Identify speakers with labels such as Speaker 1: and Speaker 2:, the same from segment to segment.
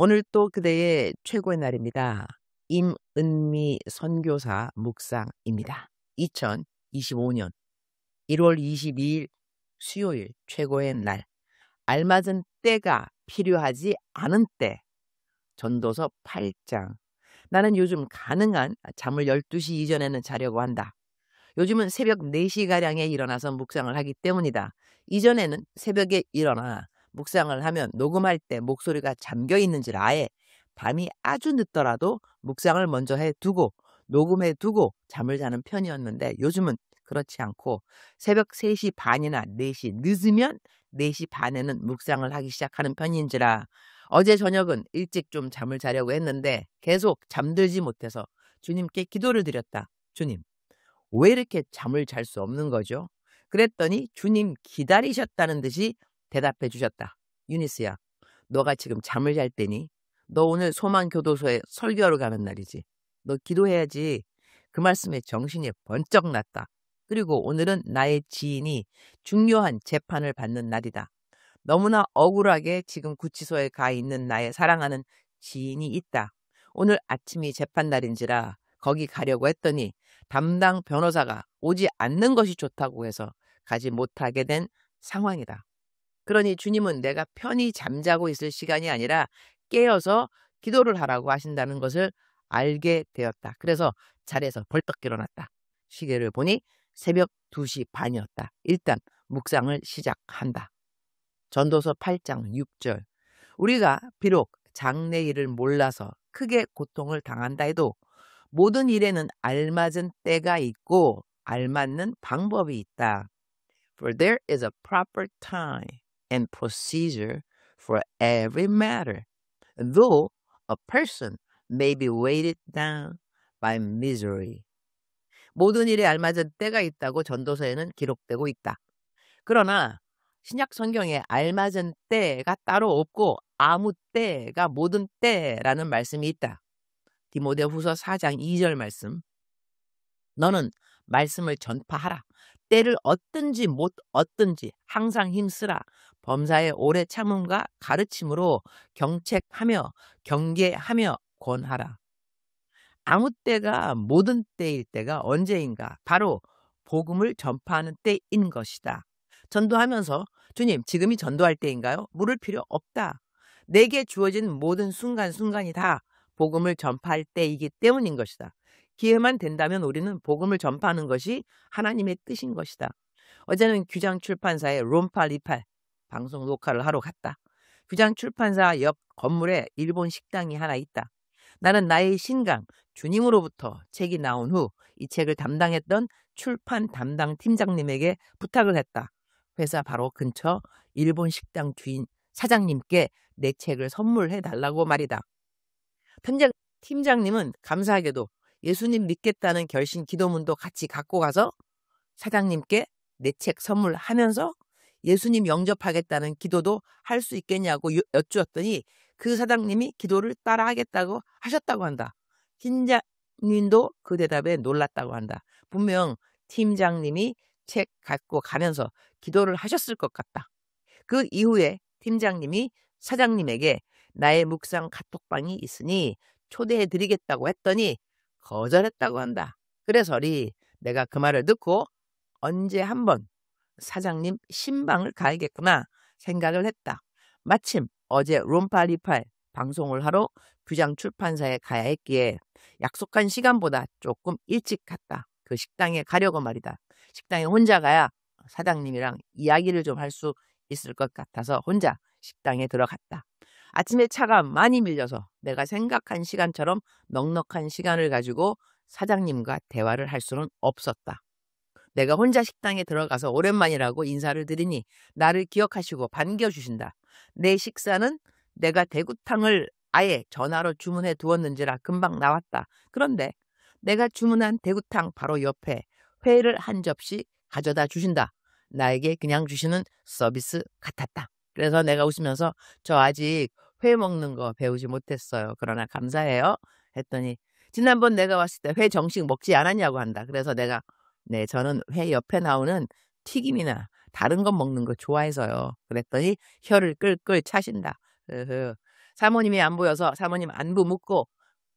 Speaker 1: 오늘 또 그대의 최고의 날입니다. 임은미 선교사 묵상입니다. 2025년 1월 22일 수요일 최고의 날. 알맞은 때가 필요하지 않은 때. 전도서 8장. 나는 요즘 가능한 잠을 12시 이전에는 자려고 한다. 요즘은 새벽 4시가량에 일어나서 묵상을 하기 때문이다. 이전에는 새벽에 일어나 묵상을 하면 녹음할 때 목소리가 잠겨 있는지를 아예 밤이 아주 늦더라도 묵상을 먼저 해두고 녹음해 두고 잠을 자는 편이었는데 요즘은 그렇지 않고 새벽 3시 반이나 4시 늦으면 4시 반에는 묵상을 하기 시작하는 편인지라 어제 저녁은 일찍 좀 잠을 자려고 했는데 계속 잠들지 못해서 주님께 기도를 드렸다. 주님, 왜 이렇게 잠을 잘 수 없는 거죠? 그랬더니 주님 기다리셨다는 듯이 대답해 주셨다. 유니스야, 너가 지금 잠을 잘 때니? 너 오늘 소망교도소에 설교하러 가는 날이지. 너 기도해야지. 그 말씀에 정신이 번쩍 났다. 그리고 오늘은 나의 지인이 중요한 재판을 받는 날이다. 너무나 억울하게 지금 구치소에 가 있는 나의 사랑하는 지인이 있다. 오늘 아침이 재판 날인지라 거기 가려고 했더니 담당 변호사가 오지 않는 것이 좋다고 해서 가지 못하게 된 상황이다. 그러니 주님은 내가 편히 잠자고 있을 시간이 아니라 깨어서 기도를 하라고 하신다는 것을 알게 되었다. 그래서 자리에서 벌떡 일어났다. 시계를 보니 새벽 2시 반이었다. 일단 묵상을 시작한다. 전도서 8장 6절. 우리가 비록 장래일을 몰라서 크게 고통을 당한다 해도 모든 일에는 알맞은 때가 있고 알맞는 방법이 있다. For there is a proper time and procedure for every matter, though a person may be weighted down by misery. 모든 일에 알맞은 때가 있다고 전도서에는 기록되고 있다. 그러나 신약 성경에 알맞은 때가 따로 없고 아무 때가 모든 때라는 말씀이 있다. 디모데후서 4장 2절 말씀. 너는 말씀을 전파하라. 때를 얻든지 못 얻든지 항상 힘쓰라. 범사의 오래 참음과 가르침으로 경책하며 경계하며 권하라. 아무 때가 모든 때일 때가 언제인가? 바로 복음을 전파하는 때인 것이다. 전도하면서 주님, 지금이 전도할 때인가요? 물을 필요 없다. 내게 주어진 모든 순간순간이 다 복음을 전파할 때이기 때문인 것이다. 기회만 된다면 우리는 복음을 전파하는 것이 하나님의 뜻인 것이다. 어제는 규장 출판사의 롬팔28 방송 녹화를 하러 갔다. 규장 출판사 옆 건물에 일본 식당이 하나 있다. 나는 나의 신강 주님으로부터 책이 나온 후 이 책을 담당했던 출판 담당 팀장님에게 부탁을 했다. 회사 바로 근처 일본 식당 주인 사장님께 내 책을 선물해 달라고 말이다. 팀장님은 감사하게도 예수님 믿겠다는 결심 기도문도 같이 갖고 가서 사장님께 내 책 선물하면서 예수님 영접하겠다는 기도도 할 수 있겠냐고 여쭈었더니 그 사장님이 기도를 따라하겠다고 하셨다고 한다. 팀장님도 그 대답에 놀랐다고 한다. 분명 팀장님이 책 갖고 가면서 기도를 하셨을 것 같다. 그 이후에 팀장님이 사장님에게 나의 묵상 카톡방이 있으니 초대해드리겠다고 했더니 거절했다고 한다. 그래서리 내가 그 말을 듣고 언제 한번 사장님 신방을 가야겠구나 생각을 했다. 마침 어제 롬팔28 방송을 하러 규장 출판사에 가야 했기에 약속한 시간보다 조금 일찍 갔다. 그 식당에 가려고 말이다. 식당에 혼자 가야 사장님이랑 이야기를 좀 할 수 있을 것 같아서 혼자 식당에 들어갔다. 아침에 차가 많이 밀려서 내가 생각한 시간처럼 넉넉한 시간을 가지고 사장님과 대화를 할 수는 없었다. 내가 혼자 식당에 들어가서 오랜만이라고 인사를 드리니 나를 기억하시고 반겨주신다. 내 식사는 내가 대구탕을 아예 전화로 주문해 두었는지라 금방 나왔다. 그런데 내가 주문한 대구탕 바로 옆에 회를 한 접시 가져다 주신다. 나에게 그냥 주시는 서비스 같았다. 그래서 내가 웃으면서 저 아직 회 먹는 거 배우지 못했어요. 그러나 감사해요. 했더니 지난번 내가 왔을 때 회 정식 먹지 않았냐고 한다. 그래서 내가 네, 저는 회 옆에 나오는 튀김이나 다른 거 먹는 거 좋아해서요. 그랬더니 혀를 끌끌 차신다. 사모님이 안 보여서 사모님 안부 묻고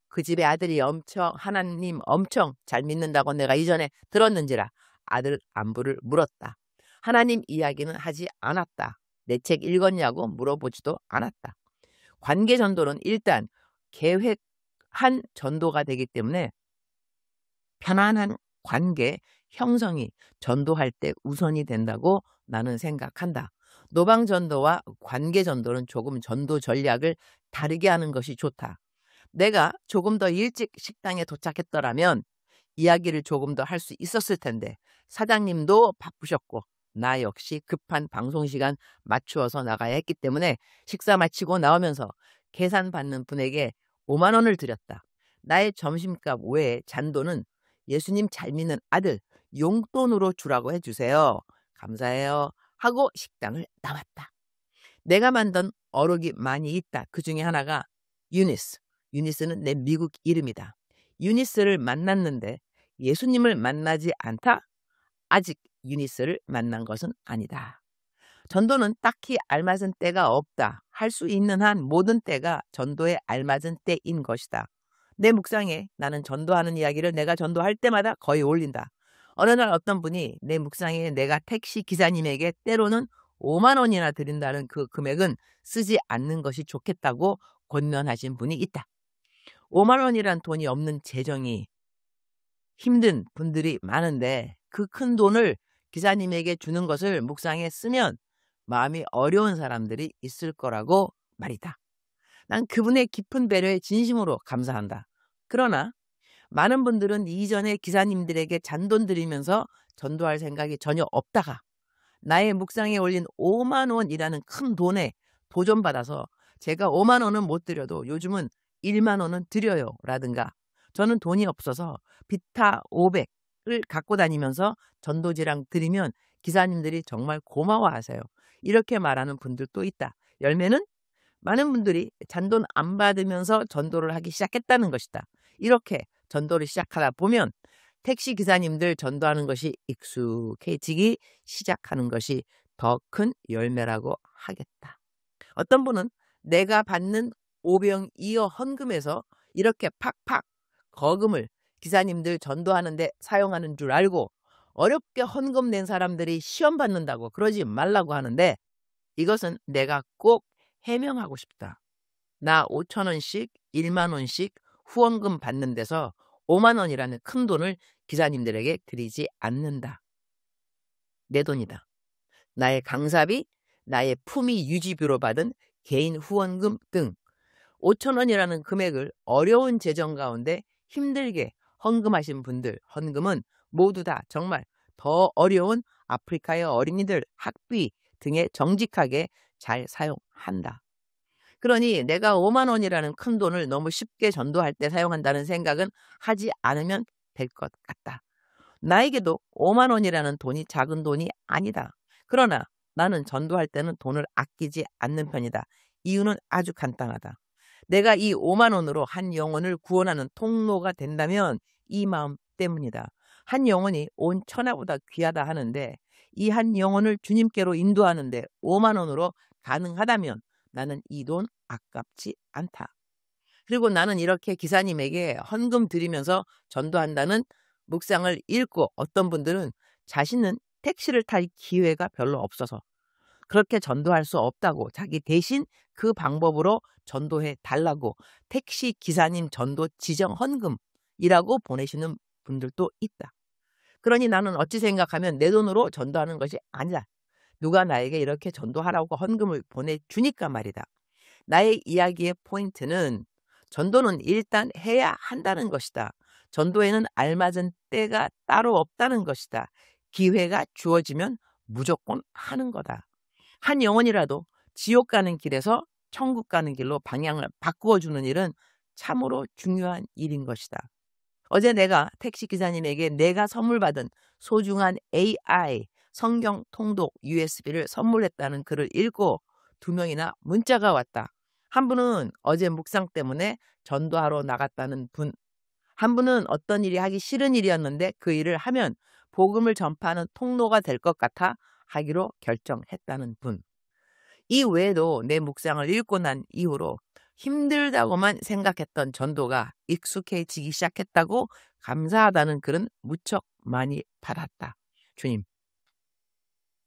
Speaker 1: 그 집의 아들이 하나님 엄청 잘 믿는다고 내가 이전에 들었는지라 아들 안부를 물었다. 하나님 이야기는 하지 않았다. 내 책 읽었냐고 물어보지도 않았다. 관계 전도는 일단 계획한 전도가 되기 때문에 편안한 관계 형성이 전도할 때 우선이 된다고 나는 생각한다. 노방 전도와 관계 전도는 조금 전도 전략을 다르게 하는 것이 좋다. 내가 조금 더 일찍 식당에 도착했더라면 이야기를 조금 더 할 수 있었을 텐데 사장님도 바쁘셨고 나 역시 급한 방송시간 맞추어서 나가야 했기 때문에 식사 마치고 나오면서 계산받는 분에게 5만 원을 드렸다. 나의 점심값 외에 잔돈은 예수님 잘 믿는 아들 용돈으로 주라고 해주세요. 감사해요. 하고 식당을 나왔다. 내가 만든 어록이 많이 있다. 그 중에 하나가 유니스. 유니스는 내 미국 이름이다. 유니스를 만났는데 예수님을 만나지 않다? 아직 유니스를 만난 것은 아니다. 전도는 딱히 알맞은 때가 없다. 할 수 있는 한 모든 때가 전도에 알맞은 때인 것이다. 내 묵상에 나는 전도하는 이야기를 내가 전도할 때마다 거의 올린다. 어느 날 어떤 분이 내 묵상에 내가 택시 기사님에게 때로는 5만 원이나 드린다는 그 금액은 쓰지 않는 것이 좋겠다고 권면하신 분이 있다. 5만 원이란 돈이 없는 재정이 힘든 분들이 많은데 그 큰 돈을 기사님에게 주는 것을 묵상에 쓰면 마음이 어려운 사람들이 있을 거라고 말이다. 난 그분의 깊은 배려에 진심으로 감사한다. 그러나 많은 분들은 이전에 기사님들에게 잔돈 드리면서 전도할 생각이 전혀 없다가 나의 묵상에 올린 5만 원이라는 큰 돈에 도전받아서 제가 5만 원은 못 드려도 요즘은 1만 원은 드려요 라든가 저는 돈이 없어서 비타 500을 갖고 다니면서 전도지랑 드리면 기사님들이 정말 고마워하세요. 이렇게 말하는 분들도 있다. 열매는 많은 분들이 잔돈 안 받으면서 전도를 하기 시작했다는 것이다. 이렇게 전도를 시작하다 보면 택시 기사님들 전도하는 것이 익숙해지기 시작하는 것이 더 큰 열매라고 하겠다. 어떤 분은 내가 받는 오병이어 헌금에서 이렇게 팍팍 거금을 기사님들 전도하는데 사용하는 줄 알고 어렵게 헌금 낸 사람들이 시험 받는다고 그러지 말라고 하는데 이것은 내가 꼭 해명하고 싶다. 나 5천 원씩 1만 원씩 후원금 받는 데서 5만 원이라는 큰 돈을 기사님들에게 드리지 않는다. 내 돈이다. 나의 강사비, 나의 품위 유지비로 받은 개인 후원금 등 5천 원이라는 금액을 어려운 재정 가운데 힘들게 헌금하신 분들 헌금은 모두 다 정말 더 어려운 아프리카의 어린이들 학비 등에 정직하게 잘 사용한다. 그러니 내가 5만 원이라는 큰 돈을 너무 쉽게 전도할 때 사용한다는 생각은 하지 않으면 될 것 같다. 나에게도 5만 원이라는 돈이 작은 돈이 아니다. 그러나 나는 전도할 때는 돈을 아끼지 않는 편이다. 이유는 아주 간단하다. 내가 이 5만 원으로 한 영혼을 구원하는 통로가 된다면 이 마음 때문이다. 한 영혼이 온 천하보다 귀하다 하는데 이 한 영혼을 주님께로 인도하는데 5만 원으로 가능하다면 나는 이 돈 아깝지 않다. 그리고 나는 이렇게 기사님에게 헌금 드리면서 전도한다는 묵상을 읽고 어떤 분들은 자신은 택시를 탈 기회가 별로 없어서 그렇게 전도할 수 없다고 자기 대신 그 방법으로 전도해 달라고 택시 기사님 전도 지정 헌금이라고 보내시는 분들도 있다. 그러니 나는 어찌 생각하면 내 돈으로 전도하는 것이 아니다. 누가 나에게 이렇게 전도하라고 헌금을 보내주니까 말이다. 나의 이야기의 포인트는 전도는 일단 해야 한다는 것이다. 전도에는 알맞은 때가 따로 없다는 것이다. 기회가 주어지면 무조건 하는 거다. 한 영혼이라도 지옥 가는 길에서 천국 가는 길로 방향을 바꾸어 주는 일은 참으로 중요한 일인 것이다. 어제 내가 택시 기사님에게 내가 선물 받은 소중한 AI 성경 통독 USB를 선물했다는 글을 읽고 2명이나 문자가 왔다. 한 분은 어제 묵상 때문에 전도하러 나갔다는 분, 한 분은 어떤 일이 하기 싫은 일이었는데 그 일을 하면 복음을 전파하는 통로가 될 것 같아 하기로 결정했다는 분. 이 외에도 내 묵상을 읽고 난 이후로 힘들다고만 생각했던 전도가 익숙해지기 시작했다고 감사하다는 글은 무척 많이 받았다. 주님,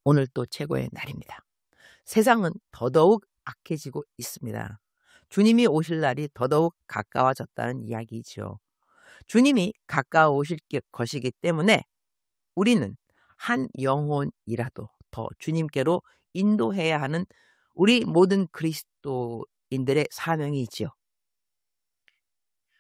Speaker 1: 오늘 또 최고의 날입니다. 세상은 더더욱 악해지고 있습니다. 주님이 오실 날이 더더욱 가까워졌다는 이야기이지요. 주님이 가까워 오실 것이기 때문에 우리는 한 영혼이라도 더 주님께로 인도해야 하는 우리 모든 그리스도인들의 사명이지요.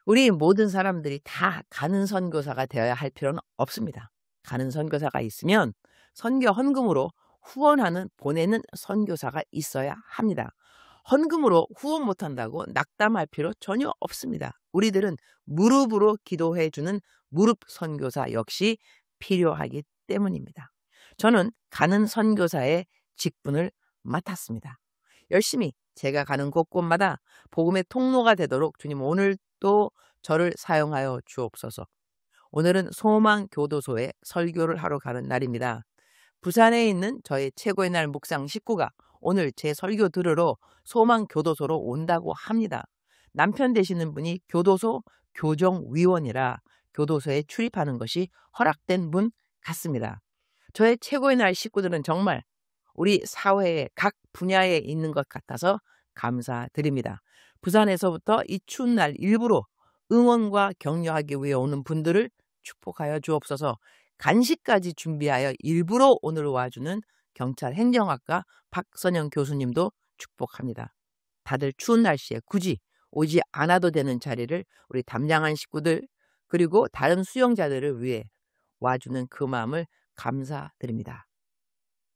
Speaker 1: 우리 모든 사람들이 다 가는 선교사가 되어야 할 필요는 없습니다. 가는 선교사가 있으면 선교 헌금으로 후원하는 보내는 선교사가 있어야 합니다. 헌금으로 후원 못한다고 낙담할 필요 전혀 없습니다. 우리들은 무릎으로 기도해주는 무릎 선교사 역시 필요하기 때문입니다. 저는 가는 선교사의 직분을 맡았습니다. 열심히 제가 가는 곳곳마다 복음의 통로가 되도록 주님 오늘도 저를 사용하여 주옵소서. 오늘은 소망교도소에 설교를 하러 가는 날입니다. 부산에 있는 저의 최고의 날 묵상 식구가 오늘 제 설교 들으러 소망교도소로 온다고 합니다. 남편 되시는 분이 교도소 교정위원이라 교도소에 출입하는 것이 허락된 분 같습니다. 저의 최고의 날 식구들은 정말 우리 사회의 각 분야에 있는 것 같아서 감사드립니다. 부산에서부터 이 추운 날 일부러 응원과 격려하기 위해 오는 분들을 축복하여 주옵소서. 간식까지 준비하여 일부러 오늘 와주는 경찰 행정학과 박선영 교수님도 축복합니다. 다들 추운 날씨에 굳이 오지 않아도 되는 자리를 우리 담량한 식구들 그리고 다른 수용자들을 위해 와주는 그 마음을 감사드립니다.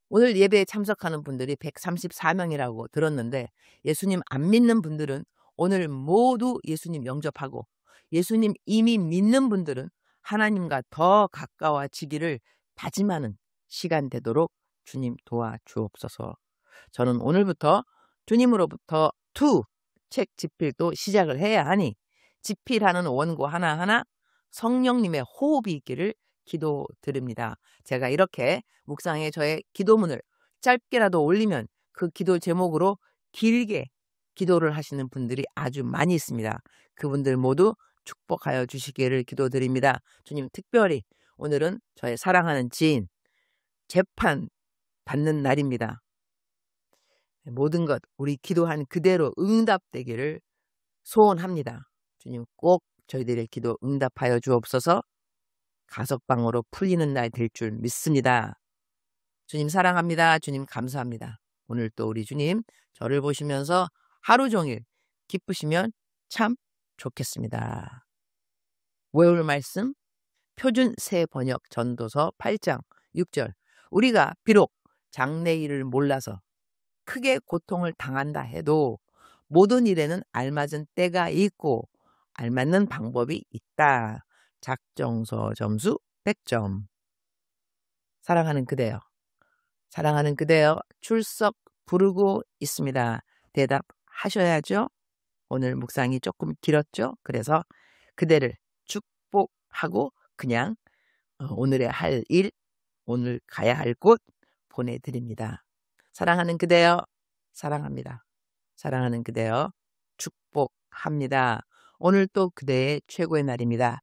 Speaker 1: 오늘 예배에 참석하는 분들이 134명이라고 들었는데 예수님 안 믿는 분들은 오늘 모두 예수님 영접하고 예수님 이미 믿는 분들은 하나님과 더 가까워지기를 다짐하는 시간 되도록 주님 도와주옵소서. 저는 오늘부터 주님으로부터 책 집필도 시작을 해야 하니 집필하는 원고 하나하나 성령님의 호흡이 있기를 기도드립니다. 제가 이렇게 묵상에 저의 기도문을 짧게라도 올리면 그 기도 제목으로 길게 기도를 하시는 분들이 아주 많이 있습니다. 그분들 모두 축복하여 주시기를 기도드립니다. 주님 특별히 오늘은 저의 사랑하는 지인 재판 받는 날입니다. 모든 것 우리 기도한 그대로 응답되기를 소원합니다. 주님 꼭 저희들의 기도 응답하여 주옵소서. 가석방으로 풀리는 날 될 줄 믿습니다. 주님 사랑합니다. 주님 감사합니다. 오늘 또 우리 주님 저를 보시면서 하루 종일 기쁘시면 참 좋겠습니다. 외울 말씀 표준 새 번역 전도서 8장 6절 우리가 비록 장래일을 몰라서 크게 고통을 당한다 해도 모든 일에는 알맞은 때가 있고 알맞는 방법이 있다. 작정서 점수 100점. 사랑하는 그대여, 사랑하는 그대여 출석 부르고 있습니다. 대답하셔야죠. 오늘 묵상이 조금 길었죠. 그래서 그대를 축복하고 그냥 오늘의 할 일, 오늘 가야 할 곳 보내드립니다. 사랑하는 그대여, 사랑합니다. 사랑하는 그대여 축복합니다. 오늘 또 그대의 최고의 날입니다.